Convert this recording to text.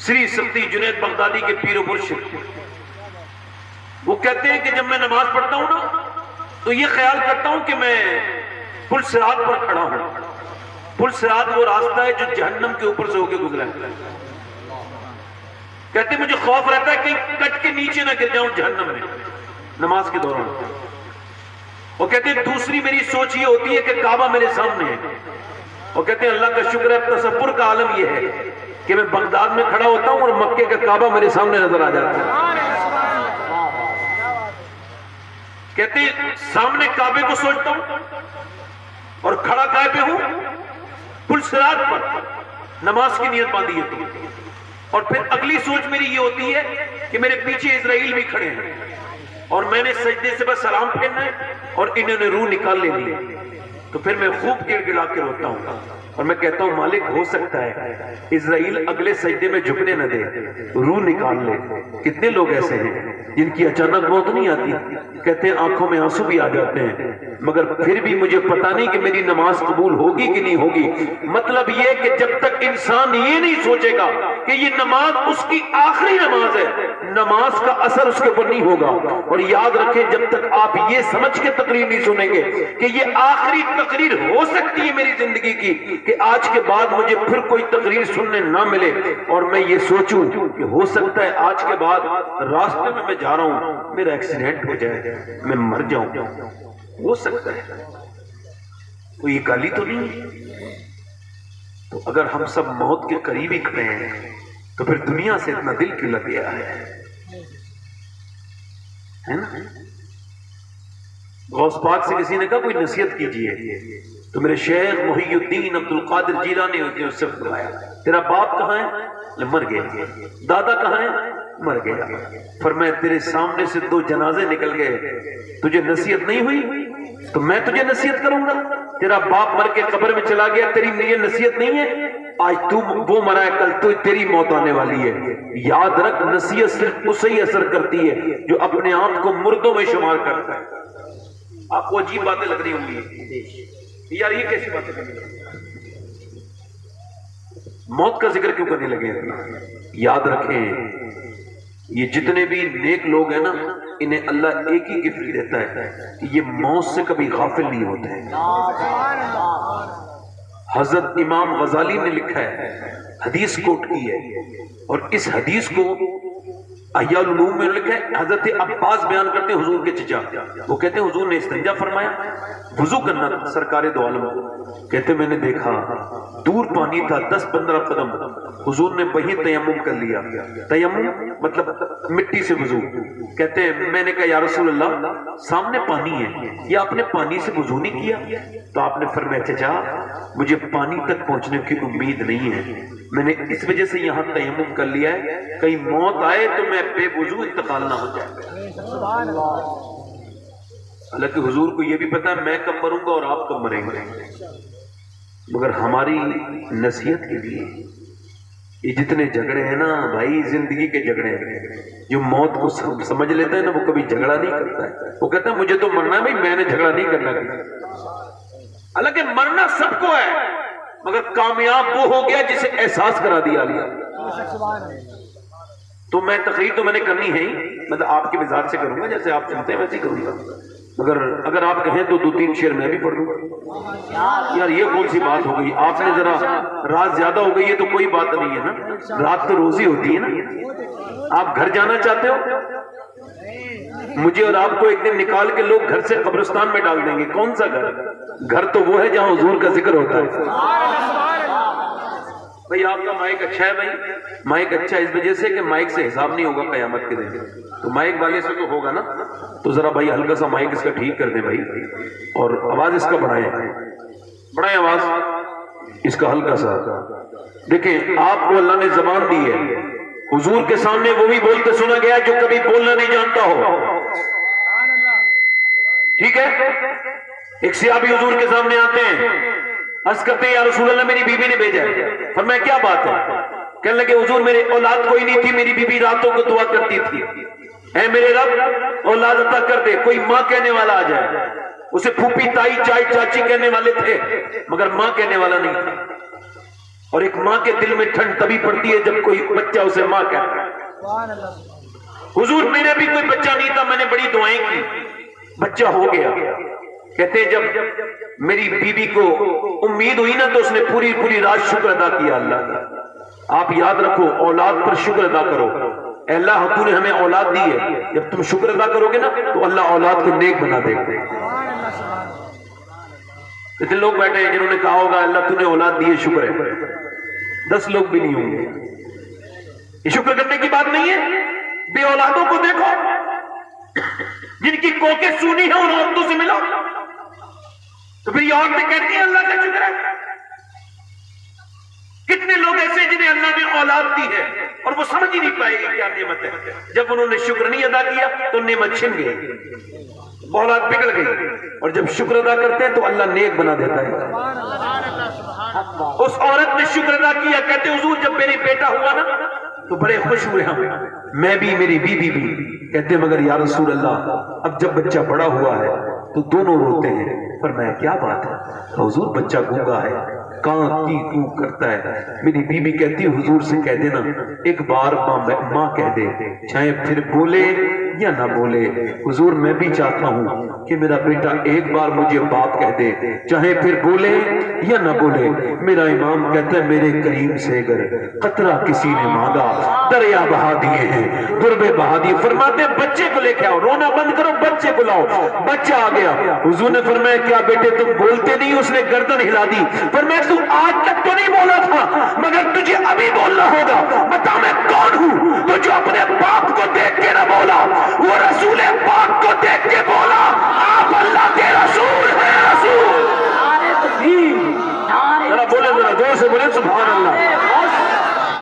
سری سختی جنید بغدادی کے پیر و مرشد، وہ کہتے ہیں کہ جب میں نماز پڑھتا ہوں نا تو یہ خیال کرتا ہوں کہ میں پل صراط پر کھڑا ہوں۔ پل صراط وہ راستہ ہے جو جہنم کے اوپر سے ہو کے گزرا ہے۔ کہتے ہیں مجھے خوف رہتا ہے کہ کٹ کے نیچے نہ گر جاؤں جہنم میں نماز کے دوران۔ وہ کہتے ہیں دوسری میری سوچ یہ ہوتی ہے کہ کعبہ میرے سامنے ہے۔ وہ کہتے ہیں اللہ کا شکر ہے، تصور کا عالم یہ ہے کہ میں بغداد میں کھڑا ہوتا ہوں اور مکے کا کعبہ میرے سامنے نظر آ جاتا ہے۔ کہتے ہیں سامنے کعبے کو سوچتا ہوں اور کھڑا کائے پہ ہوں پل صراط پر، نماز کی نیت باندھی ہوتی ہے۔ اور پھر اگلی سوچ میری یہ ہوتی ہے کہ میرے پیچھے اسرائیل بھی کھڑے ہیں اور میں نے سجدے سے بس سلام پھیرنا ہے اور انہوں نے روح نکال لینی ہے۔ تو پھر میں خوب گڑ گڑا کے روتا ہوں اور میں کہتا ہوں مالک ہو سکتا ہے اسرائیل اگلے سجدے میں جھکنے نہ دے، روح نکال لے۔ کتنے لوگ ایسے ہیں جن کی اچانک موت نہیں آتی، کہتے ہیں آنکھوں میں آنسو بھی آ جاتے ہیں، مگر پھر بھی مجھے پتا نہیں کہ میری نماز قبول ہوگی کہ نہیں ہوگی۔ مطلب یہ کہ جب تک انسان یہ نہیں سوچے گا کہ یہ نماز اس کی آخری نماز ہے، نماز کا اثر اس کے اوپر نہیں ہوگا۔ اور یاد رکھیں جب تک آپ یہ سمجھ کے تقریر نہیں سنیں گے کہ یہ آخری تقریر ہو سکتی ہے میری زندگی کی، کہ آج کے بعد مجھے پھر کوئی تقریر سننے نہ ملے اور میں یہ سوچوں کہ ہو سکتا ہے آج کے بعد راستے میں میں جا رہا ہوں میرا ایکسیڈنٹ ہو جائے، میں مر جاؤں، ہو سکتا ہے، کوئی گالی تو نہیں۔ تو اگر ہم سب موت کے قریب ہی کھڑے ہیں تو پھر دنیا سے اتنا دل کیوں لگ گیا ہے نا؟ غوث پاک سے کسی نے کہا کوئی نصیحت کیجئے، تو میرے شیخ محی الدین عبد القادر جیلانی نے اس سے فرمایا تیرا باپ کہاں ہے؟ مر گیا۔ دادا کہاں ہے؟ مر گیا۔ فرمایا تیرے سامنے سے 2 جنازے نکل گئے، تجھے نصیحت نہیں ہوئی تو میں تجھے نصیحت کروں گا؟ تیرا باپ مر کے قبر میں چلا گیا، تیری یہ نصیحت نہیں ہے؟ آج تو وہ مرا ہے، کل تو تیری موت آنے والی ہے۔ یاد رکھ نصیحت صرف اسے ہی اثر کرتی ہے جو اپنے آپ کو مردوں میں شمار کرتا ہے۔ آپ کو عجیب باتیں لگ رہی ہوں گی، یار یہ کیسی باتیں کرنی ہے؟ موت کا ذکر کیوں کرنے لگے ہیں؟ یاد رکھیں یہ جتنے بھی نیک لوگ ہیں نا انہیں اللہ ایک ہی گفٹ دیتا ہے کہ یہ موت سے کبھی غافل نہیں ہوتے ہیں۔ حضرت امام غزالی نے لکھا ہے، حدیث کوٹ کی ہے، اور اس حدیث کو احیاء العلوم میں لکھا ہے، حضرت عباس بیان کرتے ہیں حضور کے چچا، وہ کہتے ہیں حضور نے استنجا فرمایا، وضو کرنا تھا سرکار دو عالم، کہتے میں نے دیکھا دور پانی تھا 10-15 قدم، حضور نے وہیں تیمم کر لیا۔ تیمم مطلب مٹی سے وضو۔ کہتے ہیں میں نے کہا یا رسول اللہ سامنے پانی ہے، یہ آپ نے پانی سے وضو نہیں کیا؟ تو آپ نے فرمایا چچا مجھے پانی تک پہنچنے کی امید نہیں ہے، میں نے اس وجہ سے یہاں تیمم کر لیا ہے، کہیں موت آئے تو میں بے وضو انتقال نہ ہو جائے۔ حالانکہ حضور کو یہ بھی پتا ہے میں کب مروں گا اور آپ کب مریں گے، مگر ہماری نصیحت کے لیے یہ جتنے جھگڑے ہیں نا بھائی، زندگی کے جھگڑے ہیں، جو موت کو سمجھ لیتا ہے نا وہ کبھی جھگڑا نہیں کرتا ہے، وہ کہتا ہے مجھے تو مرنا ہے بھائی، میں نے جھگڑا نہیں کرنا۔ حالانکہ مرنا سب کو ہے، مگر کامیاب وہ ہو گیا جسے احساس کرا دیا گیا۔ تو میں تقریر تو میں نے کرنی ہے ہی، مطلب آپ کے مزاج سے کروں گا، جیسے آپ چاہتے ہیں ویسے ہی کروں گا، مگر اگر آپ کہیں تو 2-3 شعر میں بھی پڑھ دوں گا۔ یار یہ کون سی بات ہو گئی، آپ نے ذرا رات زیادہ ہو گئی ہے تو کوئی بات نہیں ہے نا، رات تو روزی ہوتی ہے نا۔ آپ گھر جانا چاہتے ہو، مجھے اور آپ کو ایک دن نکال کے لوگ گھر سے قبرستان میں ڈال دیں گے، کون سا گھر؟ گھر تو وہ ہے جہاں حضور کا ذکر ہوتا ہے۔ بھائی آپ کا مائک اچھا ہے، بھائی مائک اچھا ہے اس وجہ سے کہ مائک سے حساب نہیں ہوگا قیامت کے دن، تو مائک والے سے تو ہوگا نا، تو ذرا بھائی ہلکا سا مائک اس کا ٹھیک کر دیں بھائی، اور آواز اس کا بڑھائیں آواز اس کا ہلکا سا۔ دیکھیں آپ کو اللہ نے زبان دی ہے، حضور کے سامنے وہ بھی بولتے سنا گیا جو کبھی بولنا نہیں جانتا ہو، ٹھیک ہے؟ ایک صحابی حضور کے سامنے آتے ہیں، عرض کرتے ہیں یا رسول اللہ میری بیوی نے بھیجا ہے۔ فرمایا کیا بات ہے؟ کہنے لگے حضور میرے اولاد کوئی نہیں تھی، میری بیوی راتوں کو دعا کرتی تھی، اے میرے رب اولاد عطا کر دے، کوئی ماں کہنے والا آ جائے۔ اسے پھوپھی تائی چائی چاچی کہنے والے تھے مگر ماں کہنے والا نہیں تھا۔ اور ایک ماں کے دل میں ٹھنڈ تبھی پڑتی ہے جب کوئی بچہ اسے ماں کہتا ہے. حضور میرے بھی کوئی بچہ نہیں تھا, میں نے بڑی دعائیں کی, بچہ ہو گیا. کہتے جب میری بیوی کو امید ہوئی نا تو اس نے پوری رات شکر ادا کیا اللہ کا. آپ یاد رکھو, اولاد پر شکر ادا کرو. اے اللہ تو نے ہمیں اولاد دی ہے, جب تم شکر ادا کرو گے نا تو اللہ اولاد کو نیک بنا دے گا. اتنے لوگ بیٹھے ہیں جنہوں نے کہا ہوگا اللہ تو نے اولاد دی ہے شکر ہے, 10 لوگ بھی نہیں ہوں گے. یہ شکر کرنے کی بات نہیں ہے. بے اولادوں کو دیکھو جن کی کوکیں سونی ہیں, ان عورتوں سے ملو تو پھر یہ عورتیں کہتی ہیں اللہ کا شکر ہے. کتنے لوگ ایسے جنہیں اللہ نے اولاد دی ہے اور وہ سمجھ ہی نہیں پائے گی کیا نعمت ہے. جب انہوں نے شکر نہیں ادا کیا تو نعمت چھن گئی, اولاد بگڑ گئی. اور جب شکر ادا کرتے ہیں تو اللہ نیک بنا دیتا ہے. اس عورت نے شکر ادا کیا, کہتے حضور جب میری بیٹا ہوا نا تو بڑے خوش ہوئے ہم, میں بھی میری بیوی بھی. کہتے مگر یا رسول اللہ اب جب بچہ بڑا ہوا ہے تو دونوں روتے ہیں. پر میں کیا بات ہے حضور بچہ گونگا ہے, کان کی کو کرتا ہے. میری بیوی کہتی حضور سے کہہ دینا ایک بار ماں کہہ دے, چاہے پھر بولے یا نہ بولے. حضور میں بھی چاہتا ہوں کہ میرا بیٹا ایک بار مجھے باپ کہہ دے, چاہے پھر بولے یا نہ بولے. میرا امام کہتا ہے میرے کریم سے اگر قطرہ کسی نے مانگا دریا بہا دیے ہیں, دربے بہا دیے. فرماتے بچے کو لے کے آؤ, رونا بند کرو, بچے کو لاؤ. بچہ آ گیا. حضور نے فرمایا کیا بیٹے تم بولتے نہیں؟ اس نے گردن ہلا دی. فرمایا تو آج تک تو نہیں بولا تھا مگر تجھے ابھی بولنا ہوگا. بتا میں کون ہوں تو جو اپنے باپ کو دیکھ کے نہ بولا, وہ